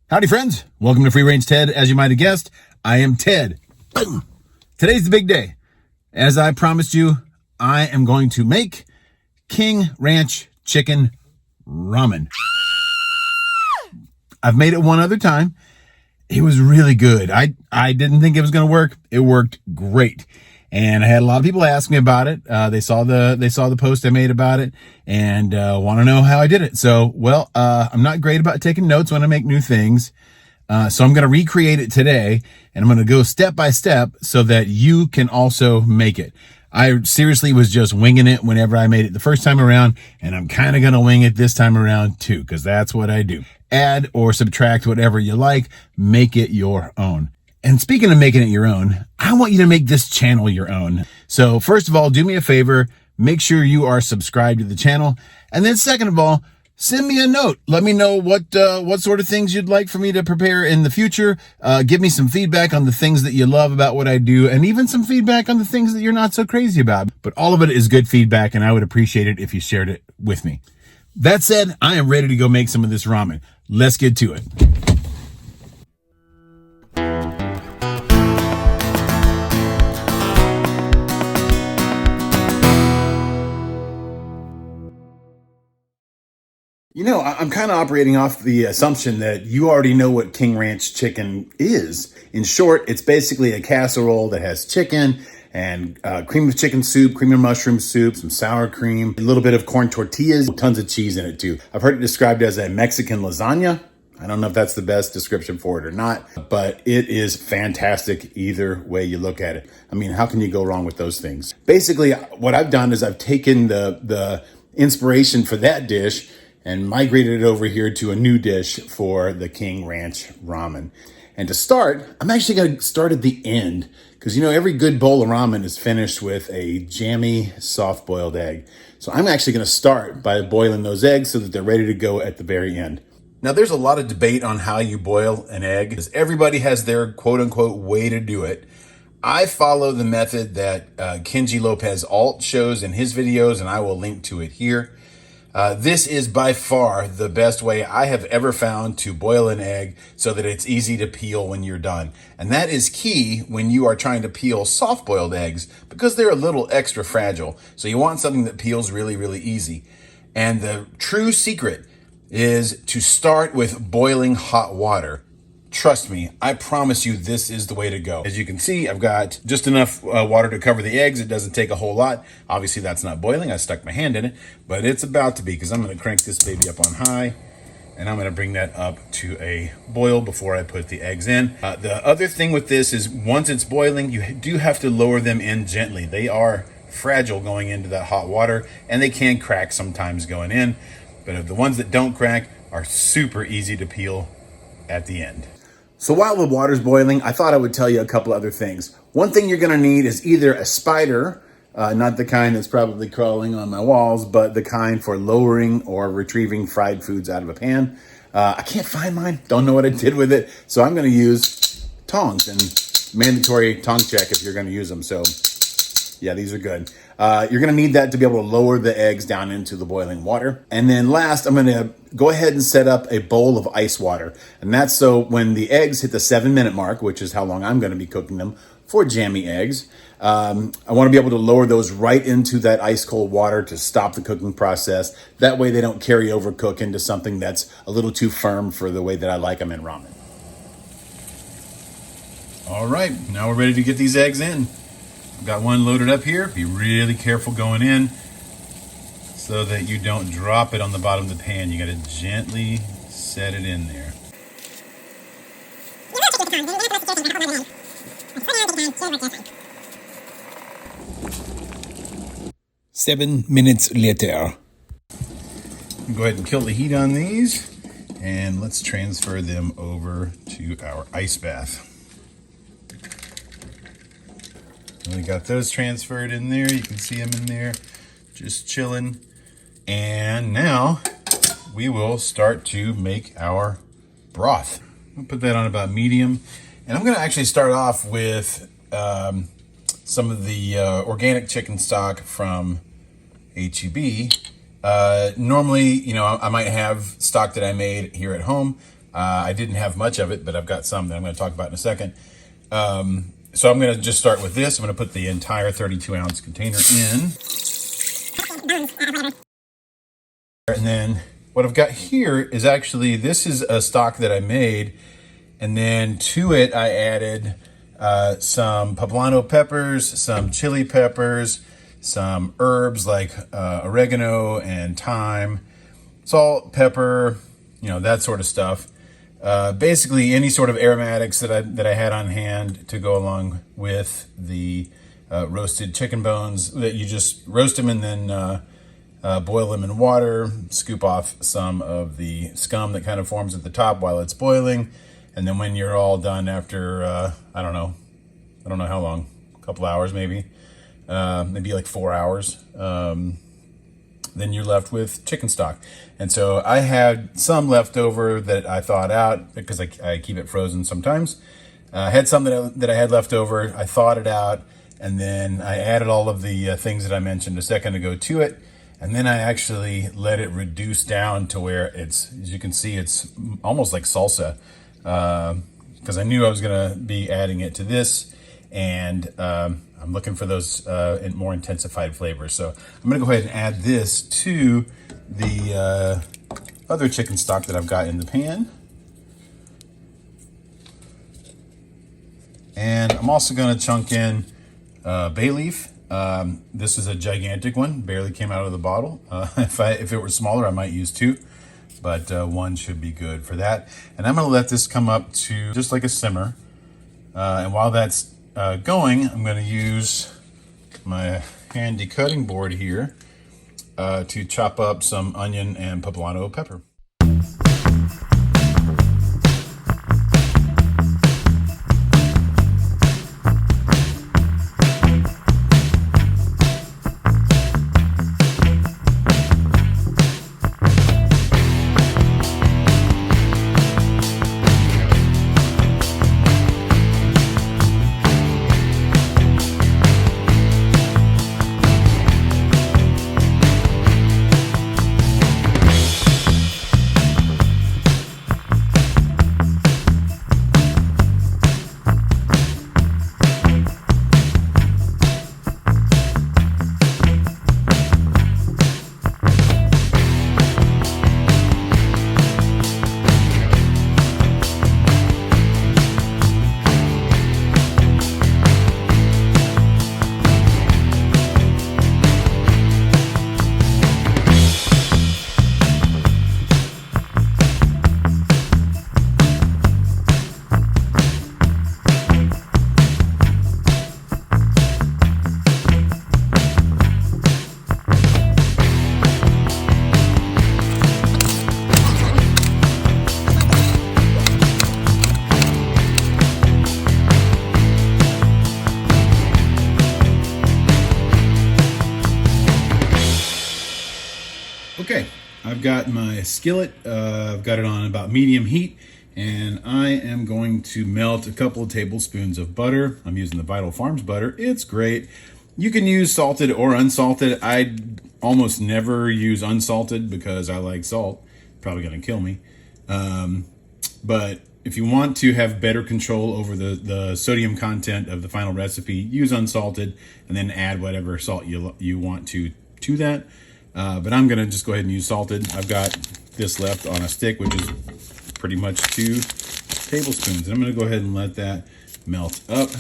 Howdy, friends. Welcome to Free Range Ted. As you might have guessed, I am Ted. Boom. Today's the big day. As I promised you, I am going to make King Ranch Chicken Ramen. I've made it one other time. It was really good. I didn't think it was going to work. It worked great. And I had a lot of people ask me about it. They saw the post I made about it and want to know how I did it. So, I'm not great about taking notes when I make new things. So I'm going to recreate it today, and I'm going to go step by step so that you can also make it. I seriously was just winging it whenever I made it the first time around, and I'm kind of going to wing it this time around too, because that's what I do. Add or subtract whatever you like, make it your own. And speaking of making it your own, I want you to make this channel your own. So first of all, do me a favor, make sure you are subscribed to the channel. And then second of all, send me a note. Let me know what sort of things you'd like for me to prepare in the future. Give me some feedback on the things that you love about what I do, and even some feedback on the things that you're not so crazy about. But all of it is good feedback, and I would appreciate it if you shared it with me. That said, I am ready to go make some of this ramen. Let's get to it. You know, I'm kind of operating off the assumption that you already know what King Ranch chicken is. In short, it's basically a casserole that has chicken and cream of chicken soup, cream of mushroom soup, some sour cream, a little bit of corn tortillas, tons of cheese in it too. I've heard it described as a Mexican lasagna. I don't know if that's the best description for it or not, but it is fantastic either way you look at it. I mean, how can you go wrong with those things? Basically, what I've done is I've taken the inspiration for that dish and migrated it over here to a new dish for the King Ranch Ramen. And to start, I'm actually going to start at the end because, you know, every good bowl of ramen is finished with a jammy, soft-boiled egg. So I'm actually going to start by boiling those eggs so that they're ready to go at the very end. Now, there's a lot of debate on how you boil an egg because everybody has their quote-unquote way to do it. I follow the method that Kenji Lopez Alt shows in his videos, and I will link to it here. This is by far the best way I have ever found to boil an egg so that it's easy to peel when you're done. And that is key when you are trying to peel soft-boiled eggs because they're a little extra fragile. So you want something that peels really, really easy. And the true secret is to start with boiling hot water. Trust me, I promise you this is the way to go. As you can see, I've got just enough water to cover the eggs. It doesn't take a whole lot. Obviously, that's not boiling. I stuck my hand in it, but it's about to be because I'm going to crank this baby up on high, and I'm going to bring that up to a boil before I put the eggs in. The other thing with this is once it's boiling, you do have to lower them in gently. They are fragile going into that hot water, and they can crack sometimes going in, but the ones that don't crack are super easy to peel at the end. So while the water's boiling, I thought I would tell you a couple other things. One thing you're gonna need is either a spider, not the kind that's probably crawling on my walls, but the kind for lowering or retrieving fried foods out of a pan. I can't find mine, don't know what I did with it, so I'm gonna use tongs, and mandatory tong check if you're gonna use them. So yeah, these are good. You're gonna need that to be able to lower the eggs down into the boiling water. And then last, I'm gonna go ahead and set up a bowl of ice water. And that's so when the eggs hit the 7-minute mark, which is how long I'm gonna be cooking them for jammy eggs, I wanna be able to lower those right into that ice cold water to stop the cooking process. That way they don't carry over cook into something that's a little too firm for the way that I like them in ramen. All right, now we're ready to get these eggs in. Got one loaded up here. Be really careful going in so that you don't drop it on the bottom of the pan. You got to gently set it in there. 7 minutes later. Go ahead and kill the heat on these, and let's transfer them over to our ice bath. We got those transferred in there. You can see them in there, just chilling. And now we will start to make our broth. I'll put that on about medium. And I'm gonna actually start off with some of the organic chicken stock from HEB. Normally, you know, I might have stock that I made here at home. I didn't have much of it, but I've got some that I'm going to talk about in a second. So I'm going to just start with this. I'm going to put the entire 32-ounce container in. And then what I've got here is actually, this is a stock that I made. And then to it, I added some poblano peppers, some chili peppers, some herbs like oregano and thyme, salt, pepper, you know, that sort of stuff. Basically any sort of aromatics that I had on hand to go along with the roasted chicken bones. That you just roast them and then boil them in water, scoop off some of the scum that kind of forms at the top while it's boiling. And then when you're all done after, I don't know how long, a couple hours maybe like 4 hours, then you're left with chicken stock. And so I had some left over that I thawed out because I keep it frozen sometimes. I had some that I had left over. I thawed it out, and then I added all of the things that I mentioned a second ago to it. And then I actually let it reduce down to where it's, as you can see, it's almost like salsa, because I knew I was going to be adding it to this, and I'm looking for those more intensified flavors. So I'm going to go ahead and add this to the other chicken stock that I've got in the pan. And I'm also going to chunk in bay leaf. This is a gigantic one, barely came out of the bottle. If it were smaller, I might use 2, but 1 should be good for that. And I'm going to let this come up to just like a simmer. And while that's going, I'm going to use my handy cutting board here to chop up some onion and poblano pepper. Okay, I've got my skillet, I've got it on about medium heat, and I am going to melt a couple of tablespoons of butter. I'm using the Vital Farms butter. It's great. You can use salted or unsalted. I almost never use unsalted because I like salt. Probably gonna kill me. But if you want to have better control over the sodium content of the final recipe, use unsalted and then add whatever salt you want to that. But I'm going to just go ahead and use salted. I've got this left on a stick, which is pretty much 2 tablespoons. And I'm going to go ahead and let that melt up.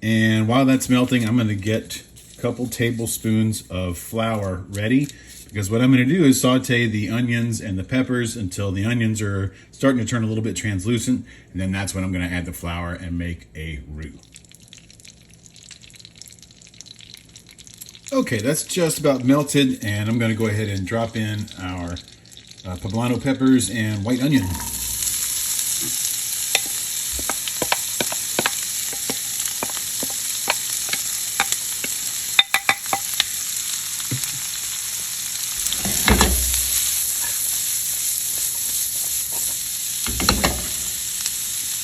And while that's melting, I'm going to get a couple tablespoons of flour ready, because what I'm going to do is saute the onions and the peppers until the onions are starting to turn a little bit translucent. And then that's when I'm going to add the flour and make a roux. Okay, that's just about melted, and I'm going to go ahead and drop in our poblano peppers and white onion.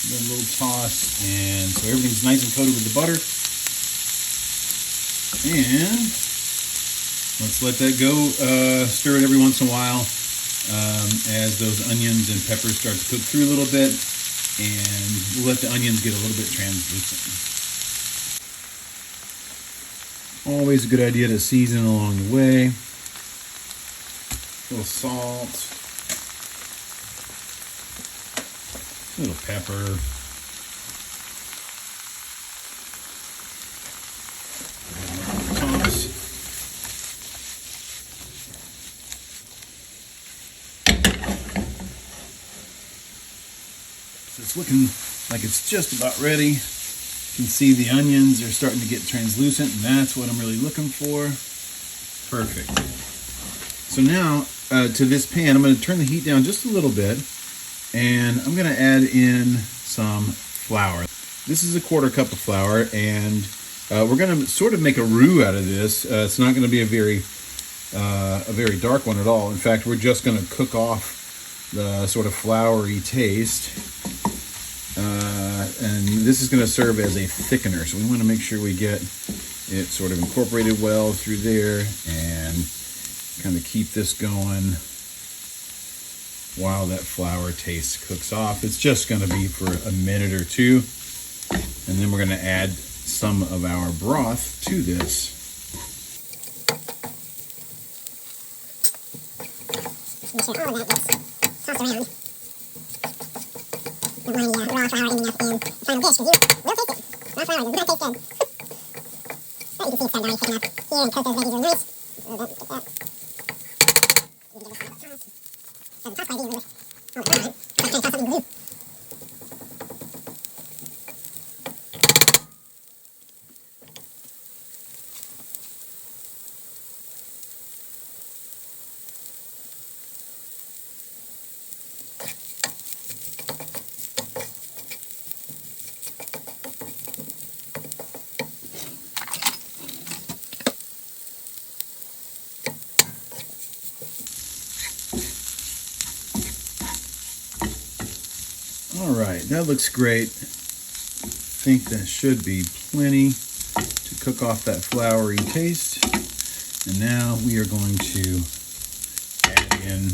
Give it a little toss, and so everything's nice and coated with the butter. And let's let that go, stir it every once in a while. as those onions and peppers start to cook through a little bit, and we'll let the onions get a little bit translucent. Always a good idea to season along the way. A little salt, a little pepper, toss. So it's looking like it's just about ready. You can see the onions are starting to get translucent, and that's what I'm really looking for. Perfect. So now to this pan, I'm going to turn the heat down just a little bit, and I'm going to add in some flour. This is a 1/4 cup of flour, and we're going to sort of make a roux out of this. It's not going to be a very dark one at all. In fact, we're just going to cook off the sort of floury taste. And this is going to serve as a thickener, so we want to make sure we get it sort of incorporated well through there and kind of keep this going while that flour taste cooks off. It's just going to be for a minute or two, and then we're going to add some of our broth to this. Make sure all of that gets tossed around. Don't want any raw flour ending up in the final dish, because you will taste it. Raw flour does not taste good. But you can see it's starting to already thicken up here, and coat those veggies really nice. A little bit, get that. You can give this a toss. Doesn't toss quite easily with all the flour. So I'm trying to toss something blue. All right, that looks great. I think that should be plenty to cook off that floury taste. And now we are going to add in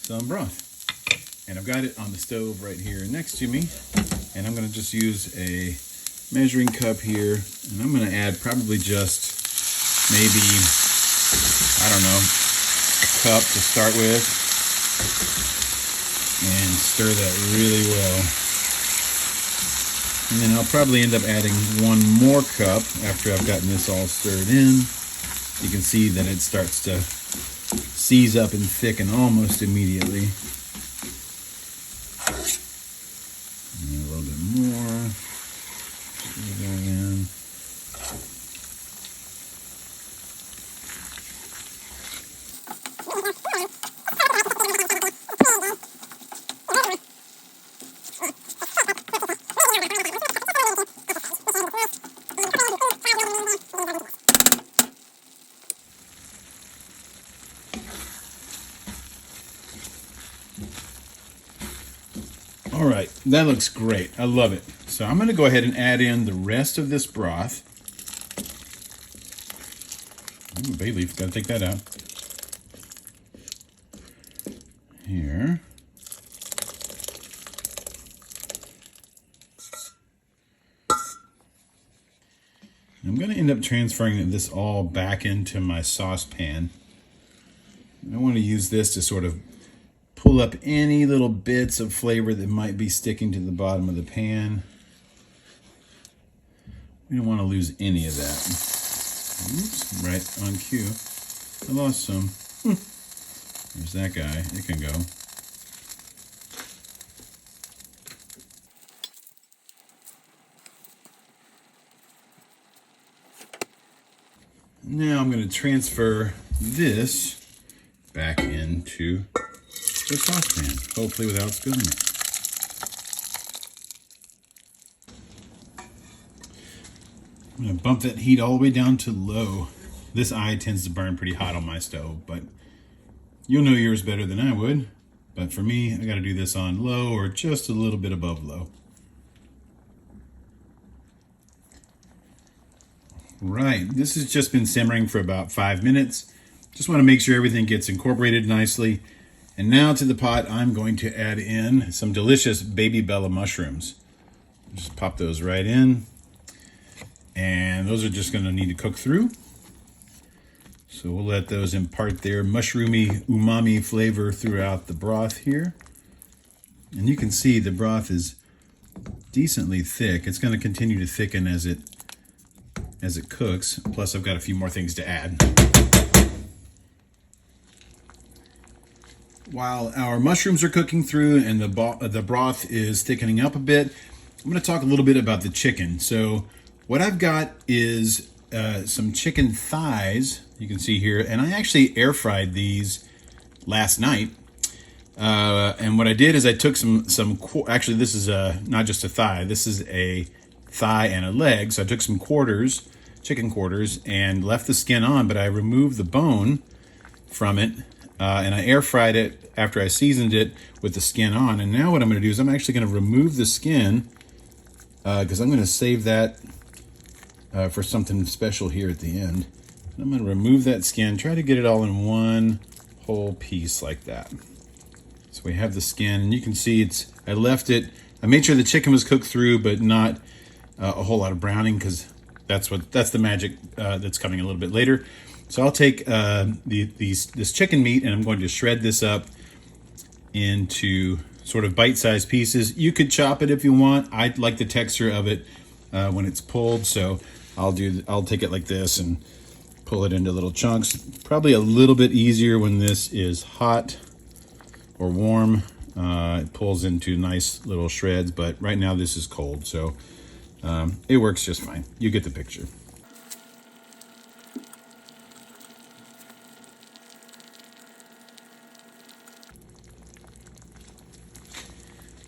some broth. And I've got it on the stove right here next to me. And I'm going to just use a measuring cup here. And I'm going to add probably just maybe, I don't know, a cup to start with. And stir that really well. And then I'll probably end up adding 1 more cup after I've gotten this all stirred in. You can see that it starts to seize up and thicken almost immediately. And a little bit more. Going in. All right, that looks great. I love it. So I'm going to go ahead and add in the rest of this broth. Ooh, bay leaf, got to take that out. Here. I'm going to end up transferring this all back into my saucepan. I want to use this to sort of pull up any little bits of flavor that might be sticking to the bottom of the pan. We don't want to lose any of that. Oops, right on cue. I lost some. There's that guy. It can go. Now I'm going to transfer this back into the saucepan, hopefully without spilling it. I'm going to bump that heat all the way down to low. This eye tends to burn pretty hot on my stove, but you'll know yours better than I would. But for me, I got to do this on low or just a little bit above low. Right, this has just been simmering for about 5 minutes. Just want to make sure everything gets incorporated nicely. And now to the pot, I'm going to add in some delicious baby Bella mushrooms. Just pop those right in. And those are just going to need to cook through. So we'll let those impart their mushroomy umami flavor throughout the broth here. And you can see the broth is decently thick. It's going to continue to thicken as it cooks. Plus I've got a few more things to add. While our mushrooms are cooking through and the broth is thickening up a bit, I'm going to talk a little bit about the chicken. So what I've got is some chicken thighs, you can see here, and I actually air fried these last night. And what I did is I took actually this is not just a thigh, this is a thigh and a leg. So I took some chicken quarters, and left the skin on, but I removed the bone from it. And I air fried it after I seasoned it with the skin on. And now what I'm going to do is I'm actually going to remove the skin because I'm going to save that for something special here at the end. And I'm going to remove that skin, try to get it all in one whole piece like that. So we have the skin, and you can see I I made sure the chicken was cooked through, but not a whole lot of browning, because that's the magic that's coming a little bit later. So I'll take this chicken meat, and I'm going to shred this up into sort of bite-sized pieces. You could chop it if you want. I like the texture of it when it's pulled, so I'll take it like this and pull it into little chunks. Probably a little bit easier when this is hot or warm. It pulls into nice little shreds, but right now this is cold, so it works just fine. You get the picture.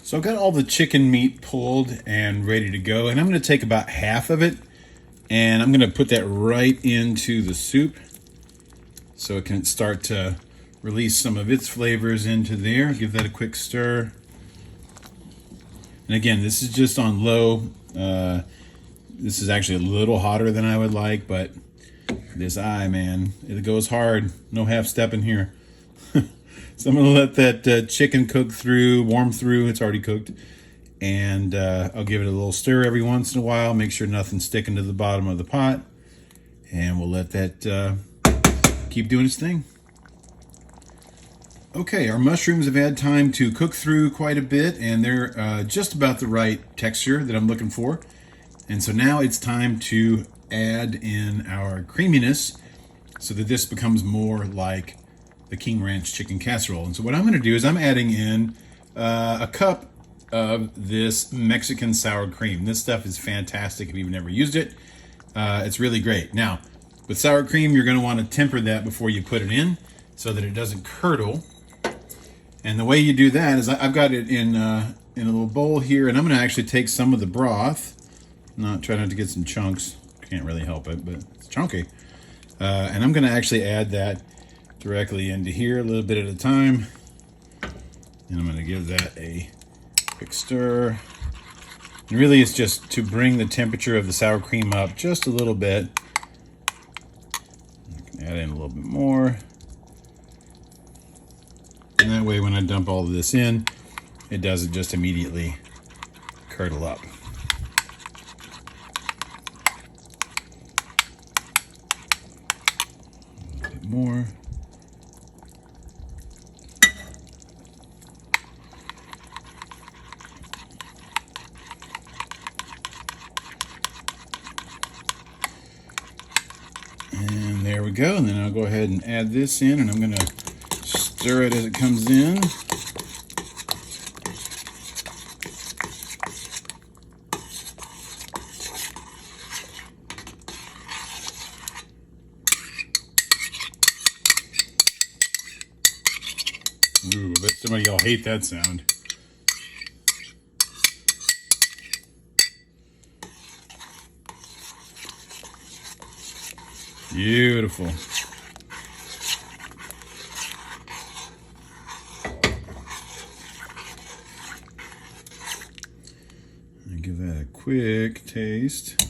So I've got all the chicken meat pulled and ready to go, and I'm going to take about half of it, and I'm going to put that right into the soup so it can start to release some of its flavors into there. Give that a quick stir. And again, this is just on low. This is actually a little hotter than I would like, but this man, it goes hard. No half step in here. So I'm going to let that chicken cook through, warm through. It's already cooked. And I'll give it a little stir every once in a while. Make sure nothing's sticking to the bottom of the pot. And we'll let that keep doing its thing. Okay, our mushrooms have had time to cook through quite a bit, and they're just about the right texture that I'm looking for. And so now it's time to add in our creaminess so that this becomes more like the King Ranch Chicken Casserole. And so what I'm going to do is I'm adding in a cup of this Mexican sour cream. This stuff is fantastic if you've never used it. It's really great. Now, with sour cream, you're going to want to temper that before you put it in so that it doesn't curdle. And the way you do that is I've got it in a little bowl here, and I'm going to actually take some of the broth. Try not to get some chunks. Can't really help it, but it's chunky. And I'm going to actually add that directly into here a little bit at a time. And I'm going to give that a quick stir. And really it's just to bring the temperature of the sour cream up just a little bit. Add in a little bit more. And that way when I dump all of this in, it doesn't just immediately curdle up. A bit more. And there we go. And then I'll go ahead and add this in, and I'm going to stir it as it comes in. Ooh, I bet some of y'all hate that sound. Beautiful. And give that a quick taste.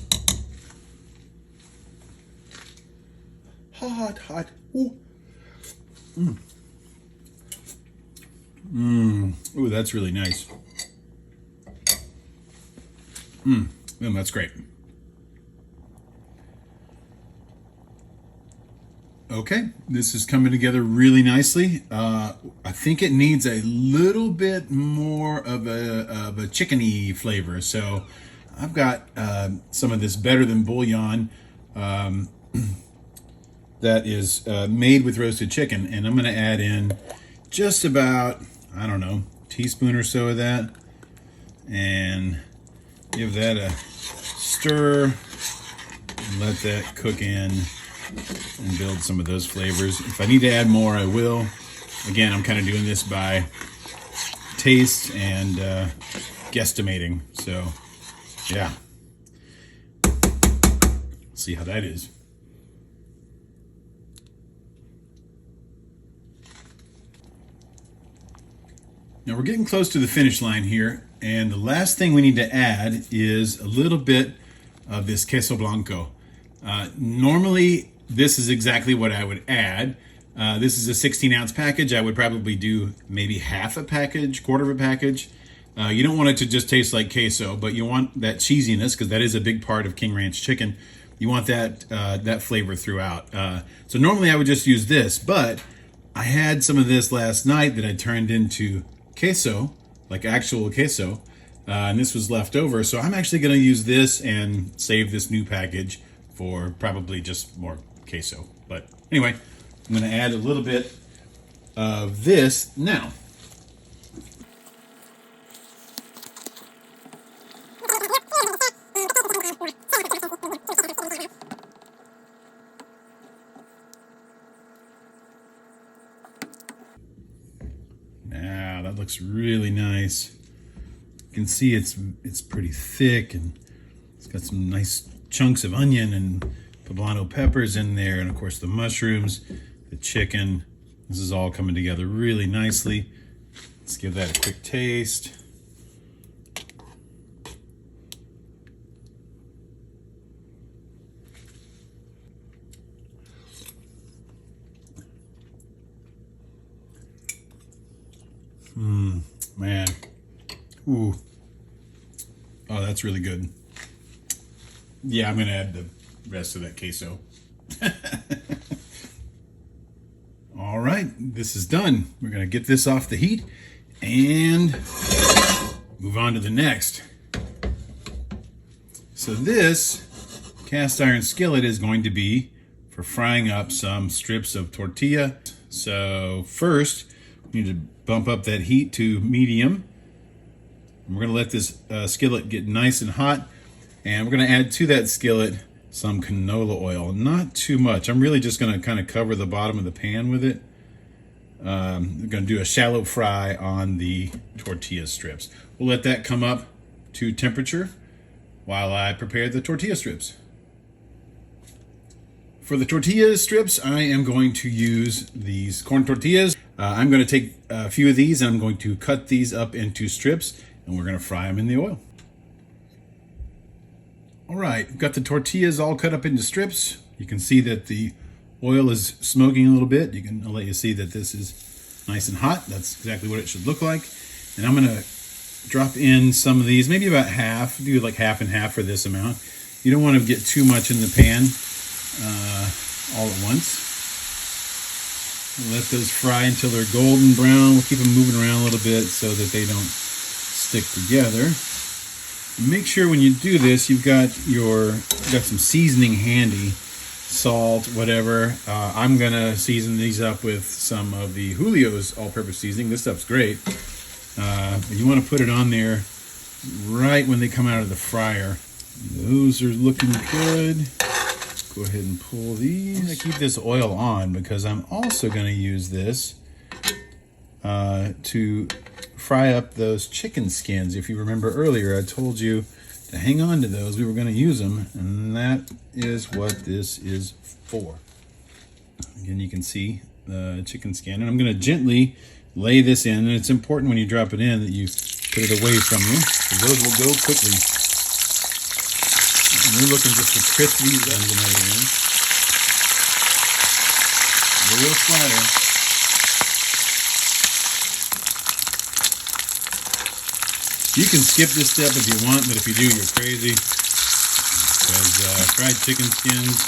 Hot, hot. Ooh. Ooh, that's really nice. That's great. Okay, this is coming together really nicely. I think it needs a little bit more of a chickeny flavor. So I've got some of this better than bouillon that is made with roasted chicken, and I'm going to add in just about, I don't know, a teaspoon or so of that, and give that a stir and let that cook in and build some of those flavors. If I need to add more, I will. Again, I'm kind of doing this by taste and guesstimating. So, yeah. See how that is. Now we're getting close to the finish line here, and the last thing we need to add is a little bit of this queso blanco. Normally, this is exactly what I would add. This is a 16-ounce package. I would probably do maybe half a package, quarter of a package. You don't want it to just taste like queso, but you want that cheesiness, because that is a big part of King Ranch chicken. You want that flavor throughout. So normally I would just use this, but I had some of this last night that I turned into queso, like actual queso, and this was left over. So I'm actually going to use this and save this new package for probably just more queso. But anyway, I'm going to add a little bit of this now. Now that looks really nice. You can see it's pretty thick, and it's got some nice chunks of onion and poblano peppers in there, and of course the mushrooms, the chicken. This is all coming together really nicely. Let's give that a quick taste. Man. Ooh. Oh, that's really good. Yeah, I'm going to add the rest of that queso. All right, this is done. We're going to get this off the heat and move on to the next. So this cast iron skillet is going to be for frying up some strips of tortilla. So first, we need to bump up that heat to medium. We're going to let this skillet get nice and hot, and we're going to add to that skillet some canola oil. Not too much. I'm really just going to kind of cover the bottom of the pan with it. We're going to do a shallow fry on the tortilla strips. We'll let that come up to temperature while I prepare the tortilla strips. For the tortilla strips, I am going to use these corn tortillas. I'm going to take a few of these and I'm going to cut these up into strips, and we're going to fry them in the oil. All right, we've got the tortillas all cut up into strips. You can see that the oil is smoking a little bit. I'll let you see that this is nice and hot. That's exactly what it should look like. And I'm going to drop in some of these, maybe about half. Do like half and half for this amount. You don't want to get too much in the pan all at once. Let those fry until they're golden brown. We'll keep them moving around a little bit so that they don't stick together. Make sure when you do this, you've got some seasoning handy, salt, whatever. I'm gonna season these up with some of the Julio's all-purpose seasoning. This stuff's great, but you want to put it on there right when they come out of the fryer. Those are looking good. Go ahead and pull these. I'm gonna keep this oil on because I'm also gonna use this to fry up those chicken skins. If you remember earlier, I told you to hang on to those. We were going to use them, and that is what this is for. Again, you can see the chicken skin, and I'm going to gently lay this in, and it's important when you drop it in that you put it away from you, because those will go quickly. And we're looking just to crisp these ends and everything. Real splatter. You can skip this step if you want, but if you do, you're crazy. Because fried chicken skins,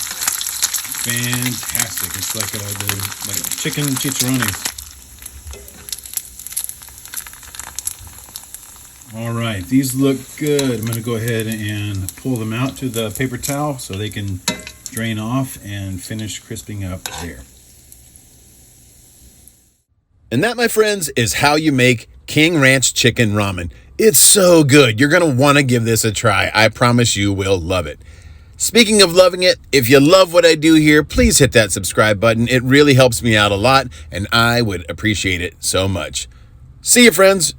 fantastic. It's like like chicken chicharrones. All right, these look good. I'm going to go ahead and pull them out to the paper towel so they can drain off and finish crisping up there. And that, my friends, is how you make King Ranch Chicken Ramen. It's so good. You're going to want to give this a try. I promise you will love it. Speaking of loving it, if you love what I do here, please hit that subscribe button. It really helps me out a lot, and I would appreciate it so much. See you, friends.